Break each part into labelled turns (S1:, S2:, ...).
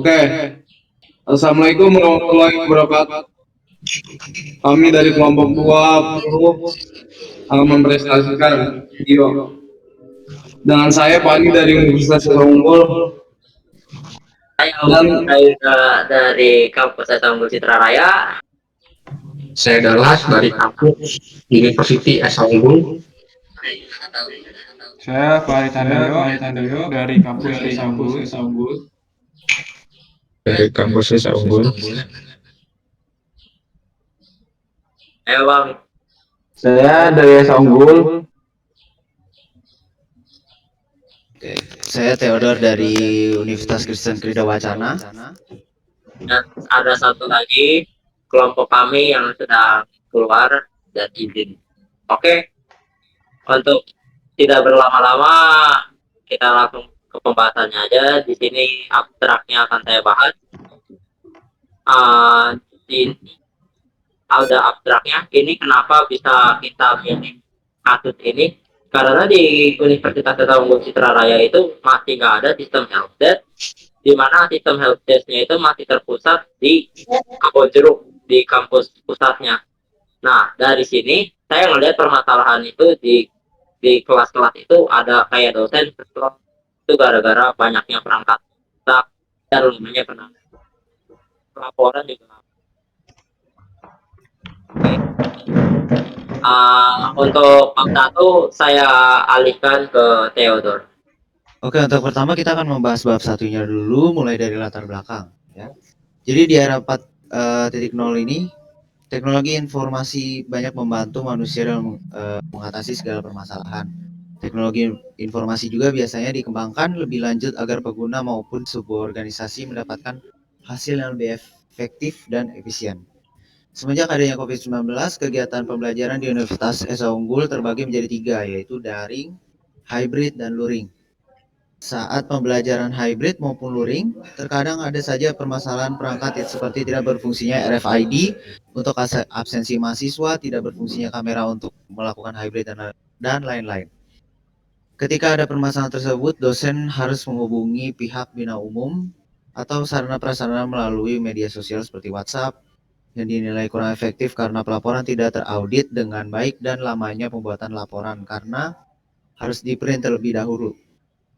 S1: Oke, Assalamualaikum warahmatullahi wabarakatuh. Kami dari kelompok 20 akan mempresentasikan video dengan saya Pak Ani dari Universitas Unggul
S2: Saya
S1: dan
S2: dari kampus Unggul Citra Raya.
S3: Saya Dallas dari kampus University Unggul.
S4: Saya Pak Tandoyo dari kampus Unggul.
S3: Dari kampus Unggul.
S2: Ayo Bang.
S1: saya dari Unggul.
S5: Saya Theodor dari Universitas Kristen Krida Wacana.
S2: Dan ada satu lagi kelompok kami yang sedang keluar dan izin. Oke. Untuk tidak berlama-lama, kita langsung ke pembahasannya aja. Di sini abstraknya akan saya bahas. Di ada abstraknya. Ini kenapa bisa kita pilih kasus ini? Karena di Universitas Unggul Citra Raya itu masih nggak ada sistem helpdesk, di mana sistem helpdesk-nya itu masih terpusat di Kebonjeruk, di kampus pusatnya. Nah, dari sini saya melihat permasalahan itu di kelas-kelas itu ada kayak dosen itu gara-gara banyaknya perangkat dan namanya kena laporan juga. Untuk bab 1 saya alihkan ke Theodor.
S5: Oke, untuk pertama kita akan membahas bab satunya dulu, mulai dari latar belakang. Ya. Jadi di era 4.0 ini, teknologi informasi banyak membantu manusia dalam mengatasi segala permasalahan. Teknologi informasi juga biasanya dikembangkan lebih lanjut agar pengguna maupun sebuah organisasi mendapatkan hasil yang lebih efektif dan efisien. Semenjak adanya COVID-19, kegiatan pembelajaran di Universitas Esa Unggul terbagi menjadi 3, yaitu daring, hybrid, dan luring. Saat pembelajaran hybrid maupun luring, terkadang ada saja permasalahan perangkat seperti tidak berfungsinya RFID untuk absensi mahasiswa, tidak berfungsinya kamera untuk melakukan hybrid, dan lain-lain. Ketika ada permasalahan tersebut, dosen harus menghubungi pihak bina umum atau sarana prasarana melalui media sosial seperti WhatsApp, yang dinilai kurang efektif karena pelaporan tidak teraudit dengan baik dan lamanya pembuatan laporan karena harus di-print terlebih dahulu.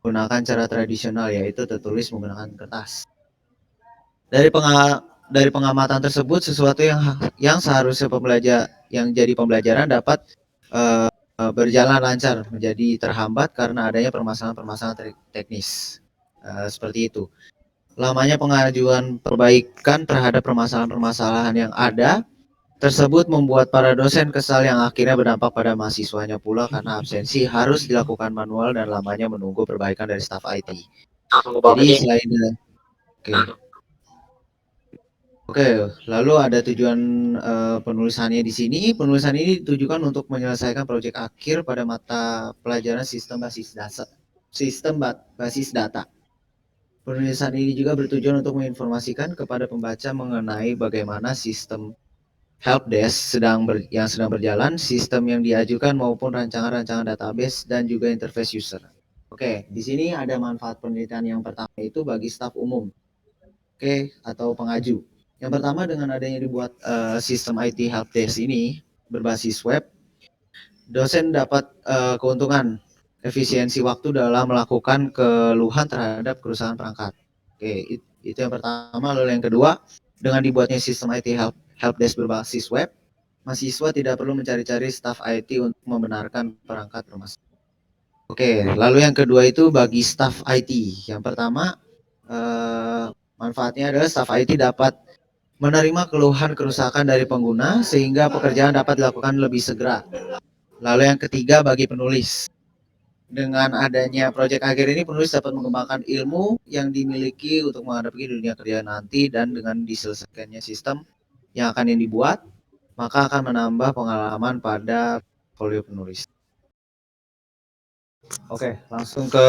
S5: Gunakan cara tradisional, yaitu tertulis menggunakan kertas. Dari pengamatan tersebut, sesuatu yang seharusnya jadi pembelajaran dapat berjalan lancar menjadi terhambat karena adanya permasalahan teknis. Seperti itu. Lamanya pengajuan perbaikan terhadap permasalahan-permasalahan yang ada tersebut membuat para dosen kesal yang akhirnya berdampak pada mahasiswanya pula karena absensi harus dilakukan manual dan lamanya menunggu perbaikan dari staf IT. Jadi selain Oke, lalu ada tujuan penulisannya di sini. Penulisan ini ditujukan untuk menyelesaikan proyek akhir pada mata pelajaran sistem basis data. Penulisan ini juga bertujuan untuk menginformasikan kepada pembaca mengenai bagaimana sistem helpdesk yang sedang berjalan, sistem yang diajukan maupun rancangan-rancangan database dan juga interface user. Oke, di sini ada manfaat penelitian yang pertama itu bagi staf umum, atau pengaju. Yang pertama, dengan adanya dibuat sistem IT helpdesk ini berbasis web, dosen dapat keuntungan efisiensi waktu dalam melakukan keluhan terhadap kerusakan perangkat. Oke, itu yang pertama. Lalu yang kedua, dengan dibuatnya sistem IT helpdesk berbasis web, mahasiswa tidak perlu mencari-cari staf IT untuk membenarkan perangkat bermasalah. Oke, lalu yang kedua itu bagi staf IT. Yang pertama, manfaatnya adalah staf IT dapat menerima keluhan kerusakan dari pengguna sehingga pekerjaan dapat dilakukan lebih segera. Lalu yang ketiga bagi penulis. Dengan adanya proyek akhir ini, penulis dapat mengembangkan ilmu yang dimiliki untuk menghadapi dunia kerja nanti, dan dengan diselesaikannya sistem yang akan dibuat, maka akan menambah pengalaman pada portfolio penulis. Oke, langsung ke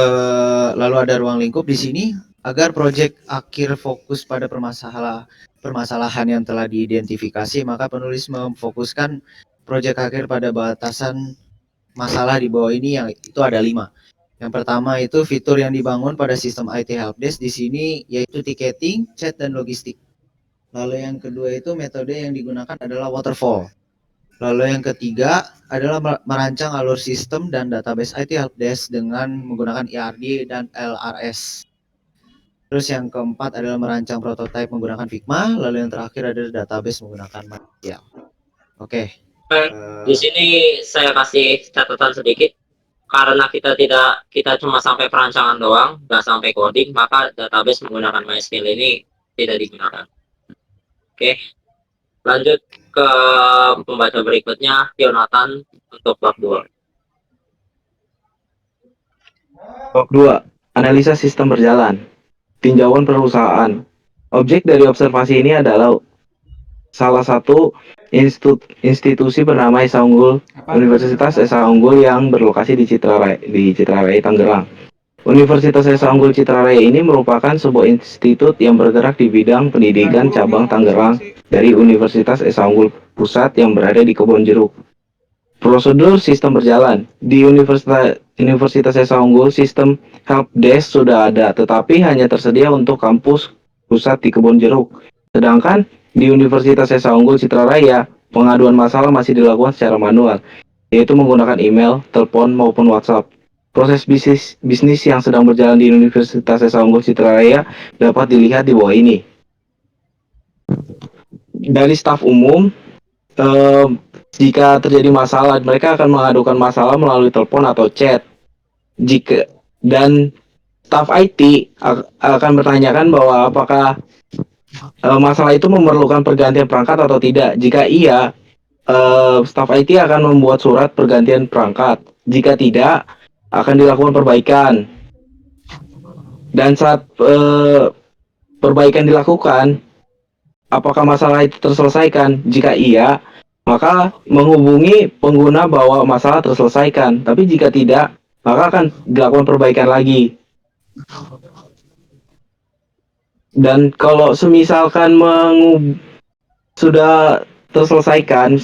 S5: lalu ada ruang lingkup di sini agar proyek akhir fokus pada permasalahan yang telah diidentifikasi, maka penulis memfokuskan proyek akhir pada batasan masalah di bawah ini, yang itu ada 5. Yang pertama itu fitur yang dibangun pada sistem IT helpdesk di sini yaitu ticketing, chat, dan logistik. Lalu yang kedua itu metode yang digunakan adalah waterfall. Lalu yang ketiga adalah merancang alur sistem dan database IT helpdesk dengan menggunakan ERD dan LRS. Terus yang keempat adalah merancang prototipe menggunakan Figma. Lalu yang terakhir adalah database menggunakan MySQL. Oke.
S2: Di sini saya kasih catatan sedikit. Karena kita cuma sampai perancangan doang, nggak sampai coding, maka database menggunakan MySQL ini tidak digunakan. Oke, lanjut ke pembaca berikutnya, Jonathan, untuk bab 2.
S1: Bab 2. Analisa sistem berjalan. Tinjauan perusahaan. Objek dari observasi ini adalah salah satu institusi bernama Esa Unggul, Universitas Esa Unggul yang berlokasi di Citraraya, Tangerang. Universitas Esa Unggul Citraraya ini merupakan sebuah institut yang bergerak di bidang pendidikan cabang Tangerang dari Universitas Esa Unggul Pusat yang berada di Kebonjeruk. Prosedur sistem berjalan. Di Universitas Esa Unggul, sistem helpdesk sudah ada, tetapi hanya tersedia untuk kampus pusat di Kebonjeruk. Sedangkan di Universitas Esa Unggul Citraraya, pengaduan masalah masih dilakukan secara manual, yaitu menggunakan email, telepon, maupun WhatsApp. Proses bisnis yang sedang berjalan di Universitas Esa Unggul Citraraya dapat dilihat di bawah ini. Dari staf umum, jika terjadi masalah, mereka akan mengadukan masalah melalui telepon atau chat. Dan staf IT akan bertanyakan bahwa apakah masalah itu memerlukan pergantian perangkat atau tidak. Jika iya, staf IT akan membuat surat pergantian perangkat. Jika tidak, akan dilakukan perbaikan. Dan saat perbaikan dilakukan, apakah masalah itu terselesaikan? Jika iya, maka menghubungi pengguna bahwa masalah terselesaikan. Tapi jika tidak, maka akan dilakukan perbaikan lagi. Dan kalau semisalkan sudah terselesaikan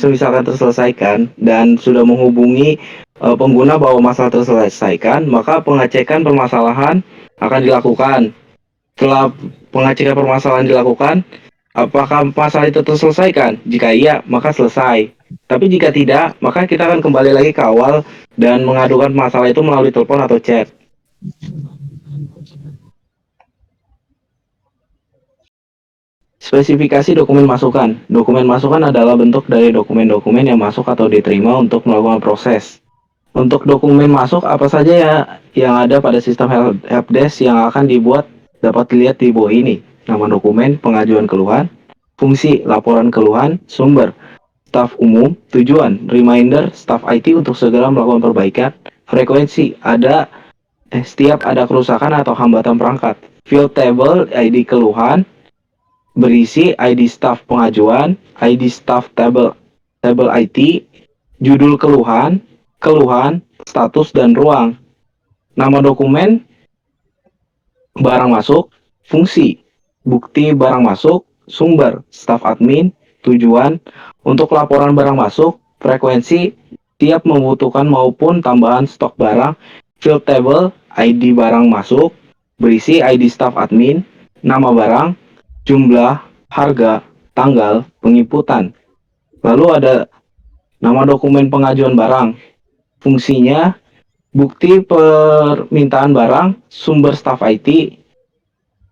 S1: dan sudah menghubungi pengguna bahwa masalah terselesaikan, maka pengecekan permasalahan akan dilakukan. Setelah pengecekan permasalahan dilakukan, apakah masalah itu terselesaikan? Jika iya, maka selesai. Tapi jika tidak, maka kita akan kembali lagi ke awal dan mengadukan masalah itu melalui telepon atau chat. Spesifikasi dokumen masukan. Dokumen masukan adalah bentuk dari dokumen-dokumen yang masuk atau diterima untuk melakukan proses. Untuk dokumen masuk, apa saja ya yang ada pada sistem helpdesk yang akan dibuat dapat dilihat di bawah ini. Nama dokumen, pengajuan keluhan, fungsi, laporan keluhan, sumber, staf umum, tujuan, reminder, staf IT untuk segera melakukan perbaikan, frekuensi, setiap ada kerusakan atau hambatan perangkat, field table, ID keluhan, berisi ID staf pengajuan, ID staf table IT, judul keluhan, status dan ruang, nama dokumen, barang masuk, fungsi, bukti barang masuk, sumber, staf admin, tujuan, untuk laporan barang masuk, frekuensi, tiap membutuhkan maupun tambahan stok barang, field table, ID barang masuk, berisi ID staf admin, nama barang, jumlah, harga, tanggal, penginputan. Lalu ada nama dokumen pengajuan barang, fungsinya, bukti permintaan barang, sumber staf IT,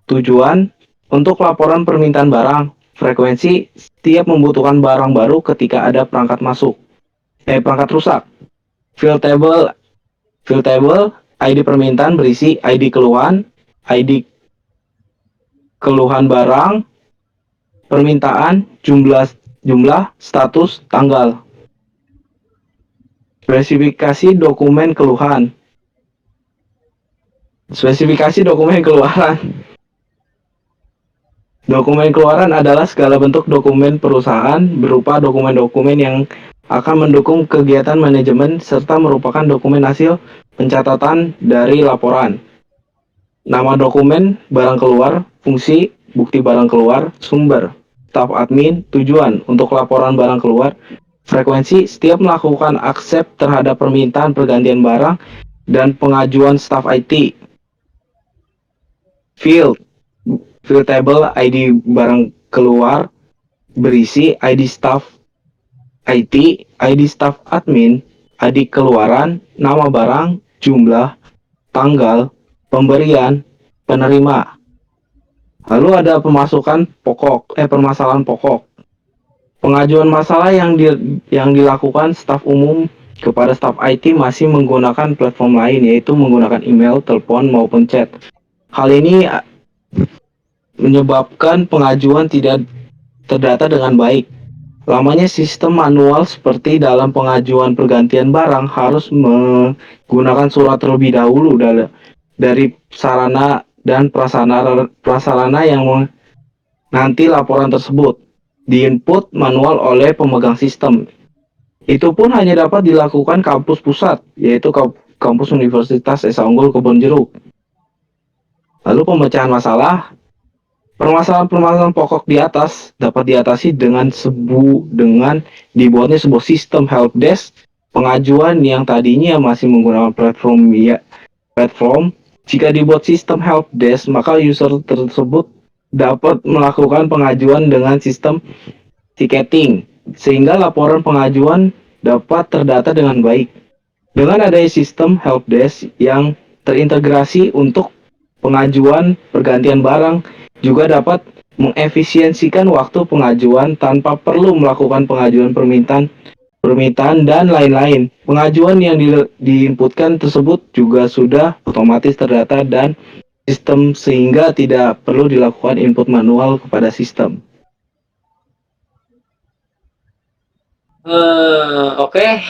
S1: tujuan, untuk laporan permintaan barang, frekuensi, setiap membutuhkan barang baru ketika ada perangkat rusak. Field table, ID permintaan berisi ID keluhan barang, permintaan, jumlah, status, tanggal. Spesifikasi dokumen keluhan. Spesifikasi dokumen keluaran. Dokumen keluaran adalah segala bentuk dokumen perusahaan berupa dokumen-dokumen yang akan mendukung kegiatan manajemen serta merupakan dokumen hasil pencatatan dari laporan. Nama dokumen, barang keluar, fungsi, bukti barang keluar, sumber, staf admin, tujuan, untuk laporan barang keluar, frekuensi, setiap melakukan accept terhadap permintaan pergantian barang, dan pengajuan staf IT. Field table ID barang keluar berisi ID staff IT, ID staff admin, ID keluaran, nama barang, jumlah, tanggal, pemberian, penerima. Lalu ada permasalahan pokok. Pengajuan masalah yang dilakukan staf umum kepada staf IT masih menggunakan platform lain, yaitu menggunakan email, telepon, maupun chat. Hal ini menyebabkan pengajuan tidak terdata dengan baik. Lamanya sistem manual seperti dalam pengajuan pergantian barang harus menggunakan surat terlebih dahulu dari sarana dan prasarana yang nanti laporan tersebut diinput manual oleh pemegang sistem. Itu pun hanya dapat dilakukan kampus pusat, yaitu kampus Universitas Esa Unggul Kebonjeruk. Lalu pemecahan masalah. Permasalahan-permasalahan pokok di atas dapat diatasi dengan dibuatnya sebuah sistem helpdesk pengajuan yang tadinya masih menggunakan platform. Jika dibuat sistem helpdesk, maka user tersebut dapat melakukan pengajuan dengan sistem ticketing, sehingga laporan pengajuan dapat terdata dengan baik. Dengan adanya sistem helpdesk yang terintegrasi untuk pengajuan pergantian barang, juga dapat mengefisiensikan waktu pengajuan tanpa perlu melakukan pengajuan permintaan dan lain-lain. Pengajuan yang diinputkan tersebut juga sudah otomatis terdata dan sistem sehingga tidak perlu dilakukan input manual kepada sistem.
S2: Oke.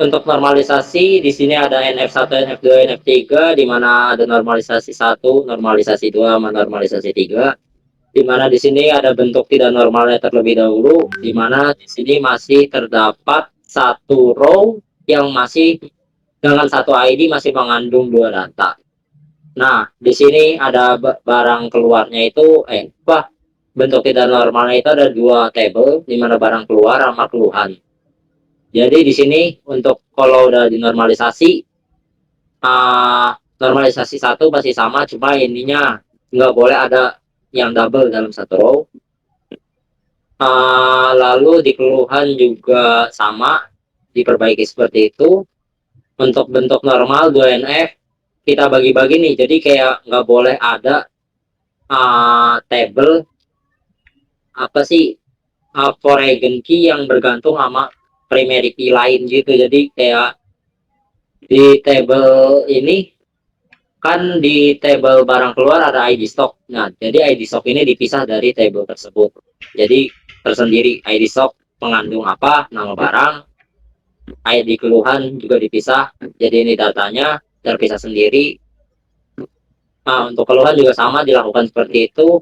S2: Untuk normalisasi di sini ada NF1, NF2, NF3, di mana ada normalisasi 1, normalisasi 2, sama normalisasi 3. Di mana di sini ada bentuk tidak normalnya terlebih dahulu, di mana di sini masih terdapat satu row yang masih dengan satu ID masih mengandung 2 data. Nah, di sini ada barang keluarnya itu bentuk tidak normalnya itu ada 2 table, di mana barang keluar sama keluhan. Jadi di sini untuk kalau udah dinormalisasi, normalisasi 1 masih sama, cuma ininya nggak boleh ada yang double dalam satu row. Lalu di keluhan juga sama, diperbaiki seperti itu. Untuk bentuk normal 2NF kita bagi-bagi nih, jadi kayak nggak boleh ada table foreign key yang bergantung sama primary key lain gitu. Jadi kayak di table ini kan di table barang keluar ada ID stock. Nah, jadi ID stock ini dipisah dari table tersebut. Jadi tersendiri ID stock mengandung apa, nama barang, ID keluhan juga dipisah. Jadi ini datanya terpisah sendiri. Nah, untuk keluhan juga sama dilakukan seperti itu.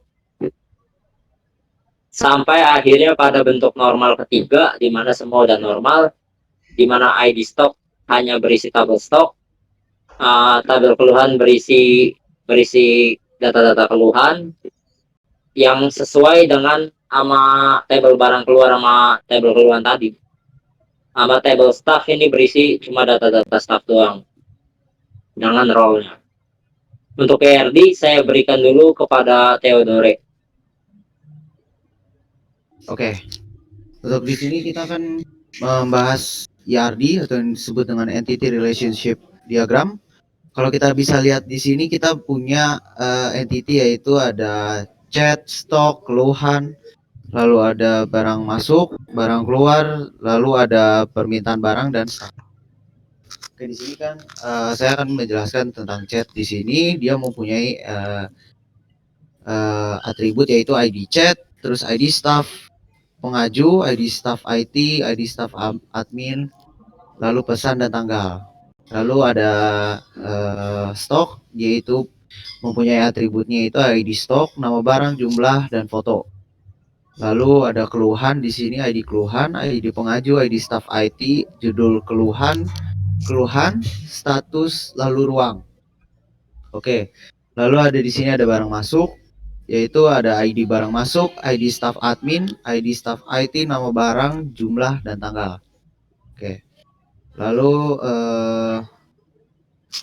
S2: Sampai akhirnya pada bentuk normal ketiga, di mana semua udah normal, di mana ID stock hanya berisi tabel stock, tabel keluhan berisi data-data keluhan yang sesuai dengan sama tabel barang keluar sama tabel keluhan tadi. Sama tabel staff ini berisi cuma data-data staff doang, dengan role-nya. Untuk ERD saya berikan dulu kepada Theodore.
S5: Oke. Untuk di sini kita akan membahas ERD atau yang disebut dengan Entity Relationship Diagram. Kalau kita bisa lihat di sini kita punya entity yaitu ada chat, stok, keluhan, lalu ada barang masuk, barang keluar, lalu ada permintaan barang dan staff. Oke, di sini kan saya akan menjelaskan tentang chat. Di sini dia mempunyai atribut yaitu ID chat, terus ID staff pengaju, ID staff IT, ID staff admin, lalu pesan dan tanggal. Lalu ada stok, yaitu mempunyai atributnya itu ID stok, nama barang, jumlah, dan foto. Lalu ada keluhan di sini, ID keluhan, ID pengaju, ID staff IT, judul keluhan, status, lalu ruang. Oke. Lalu ada di sini ada barang masuk, yaitu ada ID barang masuk, ID staff admin, ID staff IT, nama barang, jumlah, dan tanggal. Oke. Lalu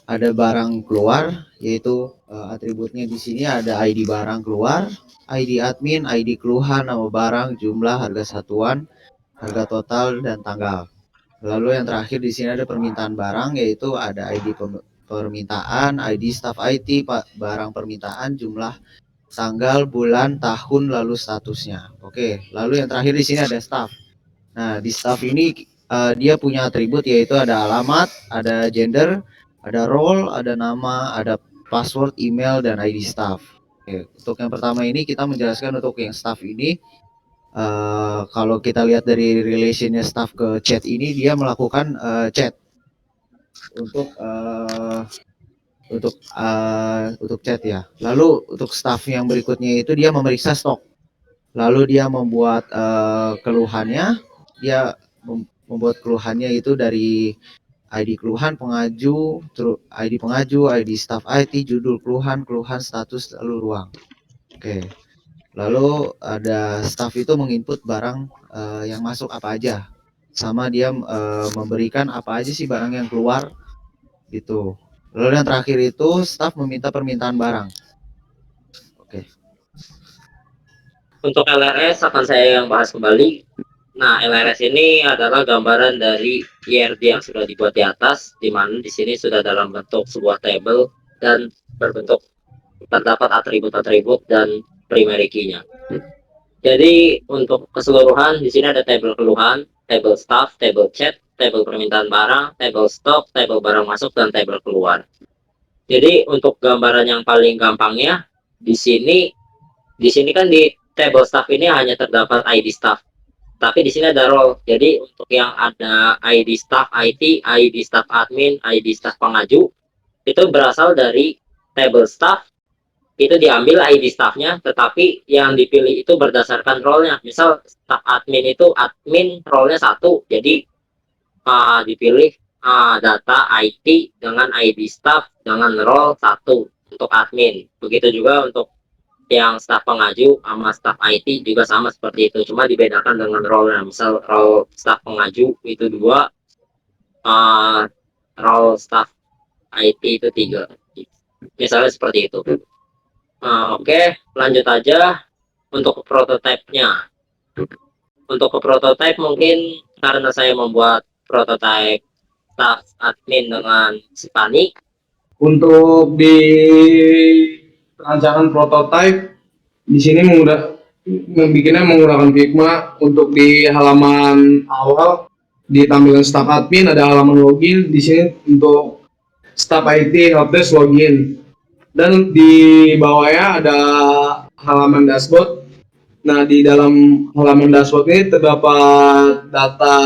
S5: ada barang keluar, yaitu atributnya di sini ada ID barang keluar, ID admin, ID keluhan, nama barang, jumlah, harga satuan, harga total, dan tanggal. Lalu yang terakhir di sini ada permintaan barang, yaitu ada ID permintaan, ID staff IT, barang permintaan, jumlah, tanggal, bulan, tahun, lalu statusnya. Oke, lalu yang terakhir di sini ada staff. Nah, di staff ini dia punya atribut, yaitu ada alamat, ada gender, ada role, ada nama, ada password, email, dan ID staff. Oke, untuk yang pertama ini kita menjelaskan untuk yang staff ini. Kalau kita lihat dari relationnya staff ke chat ini, dia melakukan chat untuk untuk chat ya. Lalu untuk staff yang berikutnya itu dia memeriksa stok. Lalu dia membuat keluhannya. Dia membuat keluhannya itu dari ID keluhan pengaju, ID pengaju, ID staff IT, judul keluhan, keluhan status, lalu ruang. Oke. Lalu ada staff itu menginput barang yang masuk apa aja, sama dia memberikan apa aja sih barang yang keluar gitu. Lalu yang terakhir itu staff meminta permintaan barang. Oke.
S2: Untuk LRS akan saya yang bahas kembali. Nah, LRS ini adalah gambaran dari IRD yang sudah dibuat di atas, di mana di sini sudah dalam bentuk sebuah table dan berbentuk terdapat atribut-atribut dan primary key-nya. Jadi untuk keseluruhan di sini ada table keluhan, table staff, table chat, table permintaan barang, table stock, table barang masuk, dan table keluar. Jadi untuk gambaran yang paling gampangnya di sini kan di table staff ini hanya terdapat ID staff. Tapi di sini ada role. Jadi untuk yang ada ID staff IT, ID staff admin, ID staff pengaju, itu berasal dari table staff. Itu diambil ID staffnya, tetapi yang dipilih itu berdasarkan role-nya. Misal staff admin itu admin role-nya 1, jadi dipilih data IT dengan ID staff dengan role 1 untuk admin. Begitu juga untuk yang staff pengaju sama staff IT juga sama seperti itu, cuma dibedakan dengan role-nya. Misal role staff pengaju itu 2, role staff IT itu 3, misalnya seperti itu. Oke, lanjut aja untuk prototipenya. Untuk ke prototype mungkin karena saya membuat prototype staff admin dengan Sipani.
S6: Untuk di rancangan prototype di sini membuatnya menggunakan Figma. Untuk di halaman awal di tampilan staff admin ada halaman login. Di sini untuk staff IT helpdesk login, dan di bawahnya ada halaman dashboard. Nah, di dalam halaman dashboard ini terdapat data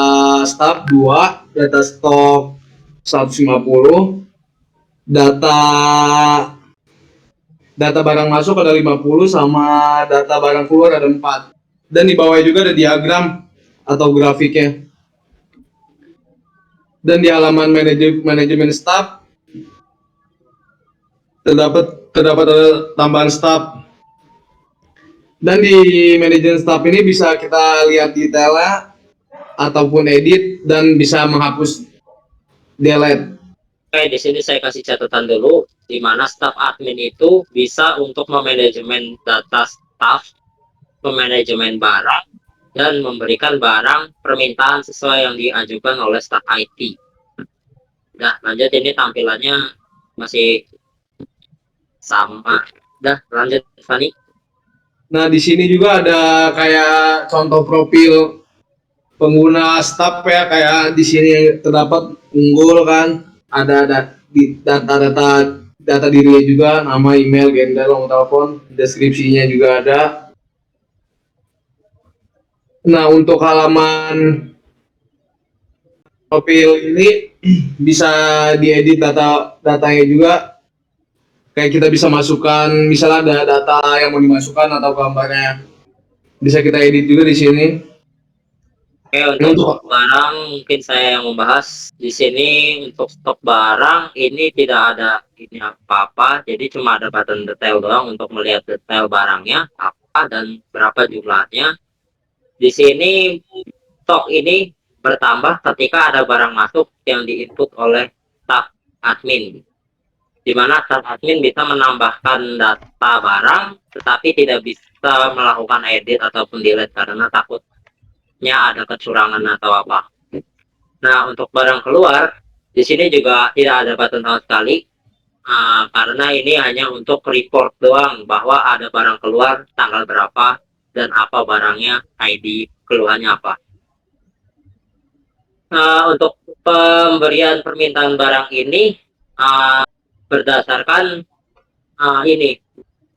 S6: staff 2, data stok 150, data barang masuk ada 50, sama data barang keluar ada 4. Dan di bawah juga ada diagram atau grafiknya. Dan di halaman manajemen staff terdapat ada tambahan staff. Dan di manajemen staff ini bisa kita lihat detailnya ataupun edit dan bisa menghapus, delete.
S2: Oke, di sini saya kasih catatan dulu, di mana staff admin itu bisa untuk memanajemen data staff, memanajemen barang, dan memberikan barang permintaan sesuai yang diajukan oleh staff IT. Nah, lanjut, ini tampilannya masih sama. Dah, lanjut, Fanny.
S6: Nah, di sini juga ada kayak contoh profil pengguna staff ya, kayak di sini terdapat unggul kan, ada data dirinya juga, nama, email, gender, nomor telepon, deskripsinya juga ada. Nah, untuk halaman profil ini bisa diedit datanya juga. Kayak kita bisa masukkan, misalnya ada data yang mau dimasukkan atau gambarnya bisa kita edit juga di sini.
S2: Oke, untuk stok barang mungkin saya yang membahas di sini. Untuk stok barang ini tidak ada ini apa-apa, jadi cuma ada button detail doang untuk melihat detail barangnya apa dan berapa jumlahnya. Di sini stok ini bertambah ketika ada barang masuk yang diinput oleh staff admin. di mana staff admin bisa menambahkan data barang, tetapi tidak bisa melakukan edit ataupun delete karena takutnya ada kecurangan atau apa. Nah, untuk barang keluar, di sini juga tidak ada button sama sekali, karena ini hanya untuk report doang bahwa ada barang keluar, tanggal berapa, dan apa barangnya, ID keluarnya apa. Untuk pemberian permintaan barang ini berdasarkan ini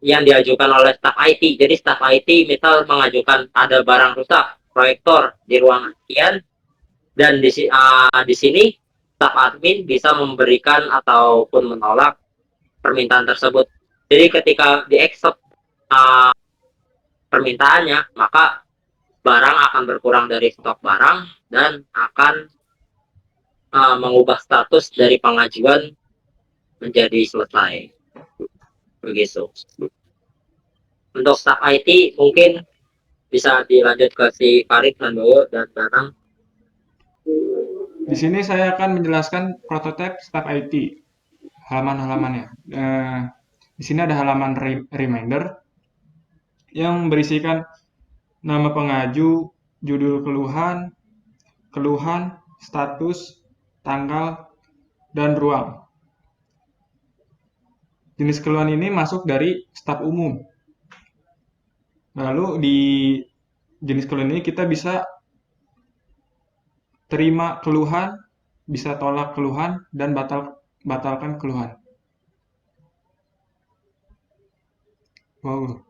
S2: yang diajukan oleh staf IT. Jadi staf IT misal mengajukan ada barang rusak proyektor di ruangan sekian, dan di sini staf admin bisa memberikan ataupun menolak permintaan tersebut. Jadi ketika di accept permintaannya, maka barang akan berkurang dari stok barang dan akan mengubah status dari pengajuan menjadi selesai. Begitu. Untuk staf IT mungkin bisa dilanjut ke si Farid Handoyo dan Danang.
S4: Di sini saya akan menjelaskan prototipe staff IT, halaman-halamannya. Di sini ada halaman reminder yang berisikan nama pengaju, judul keluhan, status, tanggal, dan ruang. Jenis keluhan ini masuk dari staf umum. Lalu di jenis keluhan ini kita bisa terima keluhan, bisa tolak keluhan, dan batalkan keluhan. Wow.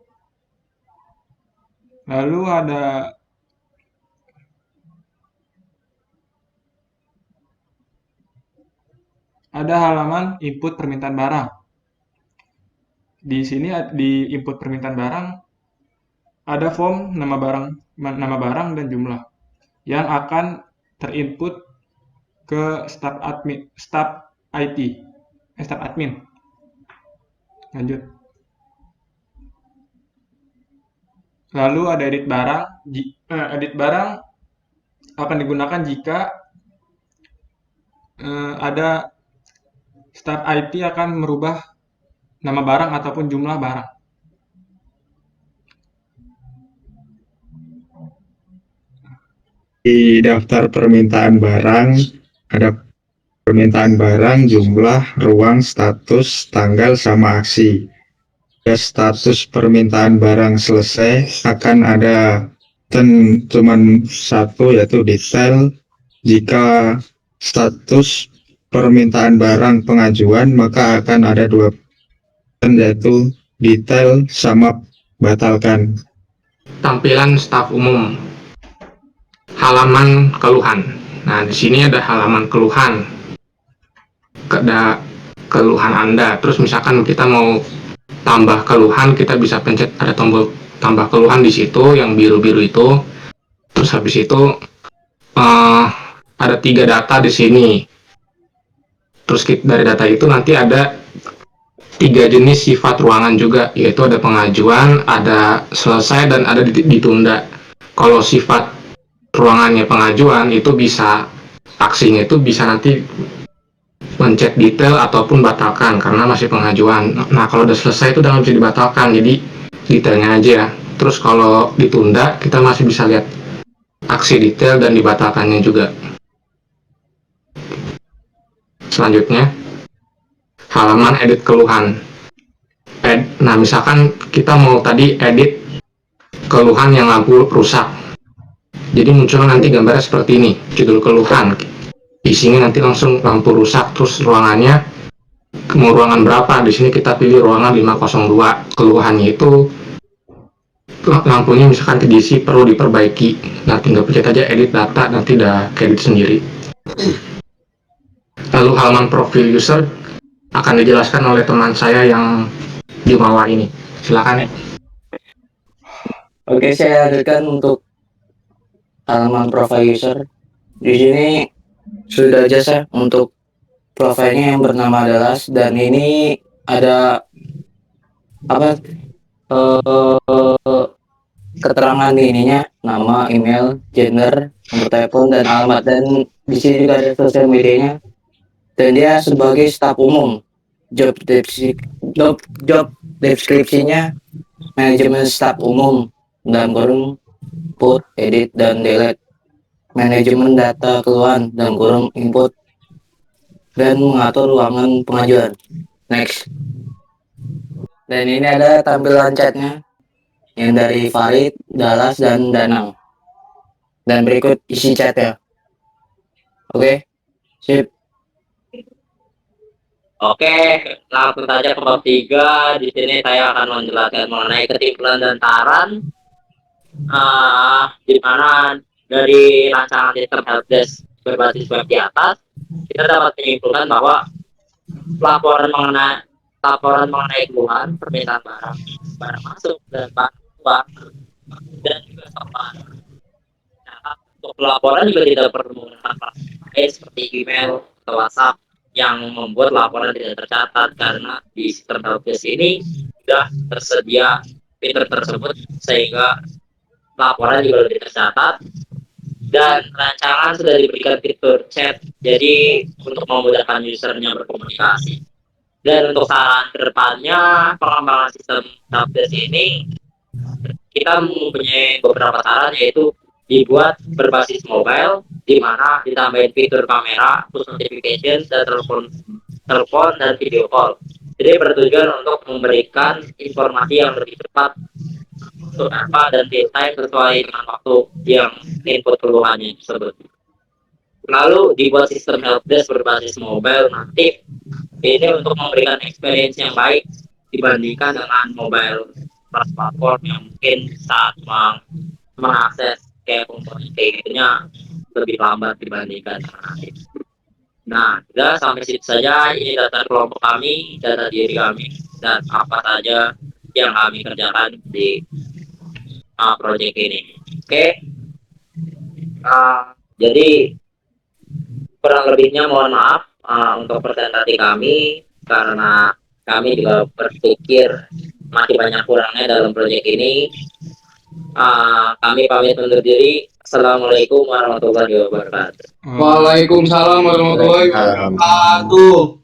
S4: Lalu ada halaman input permintaan barang. Di sini di input permintaan barang ada form nama barang dan jumlah yang akan terinput ke staf admin. Lanjut. Lalu ada edit barang. Edit barang akan digunakan jika ada staf IT akan merubah nama barang ataupun jumlah barang.
S3: Di daftar permintaan barang ada permintaan barang, jumlah, ruang, status, tanggal, sama aksi. Ya, status permintaan barang selesai akan ada cuman satu, yaitu detail. Jika status permintaan barang pengajuan, maka akan ada dua, yaitu detail sama batalkan.
S7: Tampilan staf umum, halaman keluhan. Nah, di sini ada halaman keluhan, ada keluhan Anda. Terus misalkan kita mau tambah keluhan, kita bisa pencet ada tombol tambah keluhan di situ yang biru-biru itu. Terus habis itu ada 3 data di sini. Terus dari data itu nanti ada 3 jenis sifat ruangan juga, yaitu ada pengajuan, ada selesai, dan ada ditunda. Kalau sifat ruangannya pengajuan itu bisa, aksinya itu bisa nanti mencet detail ataupun batalkan karena masih pengajuan. Nah, kalau udah selesai itu udah nggak bisa dibatalkan, jadi detailnya aja. Terus kalau ditunda kita masih bisa lihat aksi detail dan dibatalkannya juga. Selanjutnya halaman edit keluhan. Nah, misalkan kita mau tadi edit keluhan yang lampu rusak, jadi muncul nanti gambarnya seperti ini, judul keluhan, isinya nanti langsung lampu rusak, terus ruangannya mau ruangan berapa. Di sini kita pilih ruangan 502. Keluhannya itu lampunya misalkan kedisi, perlu diperbaiki. Nah, tinggal pencet aja edit data, nanti udah edit sendiri. Lalu halaman profil user akan dijelaskan oleh teman saya yang Jumawa ini. Silakan ya.
S8: Oke, saya lanjutkan untuk halaman profile user. Di sini sudah jelas untuk profilnya yang bernama Dallas, dan ini ada keterangan ininya, nama, email, gender, nomor telepon, dan alamat. Dan di sini juga ada sosial medianya. Dan dia sebagai staf umum job deskripsinya manajemen staf umum dalam kurung put, edit, dan delete, manajemen data keluhan dalam kurung input, dan mengatur ruangan pengajuan. Next. Dan ini ada tampilan chatnya yang dari Farid, Dallas, dan Danang. Dan berikut isi chatnya. Oke, sip.
S2: Oke, langsung saja ke bab 3. Di sini saya akan menjelaskan mengenai kesimpulan dan saran di mana dari rancangan sistem helpdesk berbasis web di atas kita dapat menyimpulkan bahwa laporan mengenai keluhan, permintaan barang masuk dan barang keluar, dan juga soal untuk laporan juga tidak perlu menggunakan platform seperti email atau WhatsApp yang membuat laporan tidak tercatat karena di sistem helpdesk ini sudah tersedia fitur tersebut sehingga laporan juga lebih tercatat, dan rancangan sudah diberikan fitur chat jadi untuk memudahkan usernya berkomunikasi. Dan untuk saran kedepannya pengembangan sistem helpdesk ini kita mempunyai beberapa saran, yaitu dibuat berbasis mobile di mana ditambahin fitur kamera, push notification, dan telepon dan video call. Jadi bertujuan untuk memberikan informasi yang lebih cepat untuk apa dan real time sesuai dengan waktu yang input keluhannya tersebut. Lalu dibuat sistem helpdesk berbasis mobile natif ini untuk memberikan experience yang baik dibandingkan dengan mobile platform yang mungkin saat mengakses kayak komponen kayak gitunya lebih lambat dibandingkan dengan natif. Nah, sudah sampai situ saja. Ini data kelompok kami, data diri kami, dan apa saja yang kami kerjakan di proyek ini. Oke. Jadi kurang lebihnya mohon maaf untuk presentasi kami karena kami juga berpikir masih banyak kurangnya dalam proyek ini. Kami pamit undur diri. Assalamualaikum warahmatullahi wabarakatuh.
S6: Waalaikumsalam warahmatullahi wabarakatuh.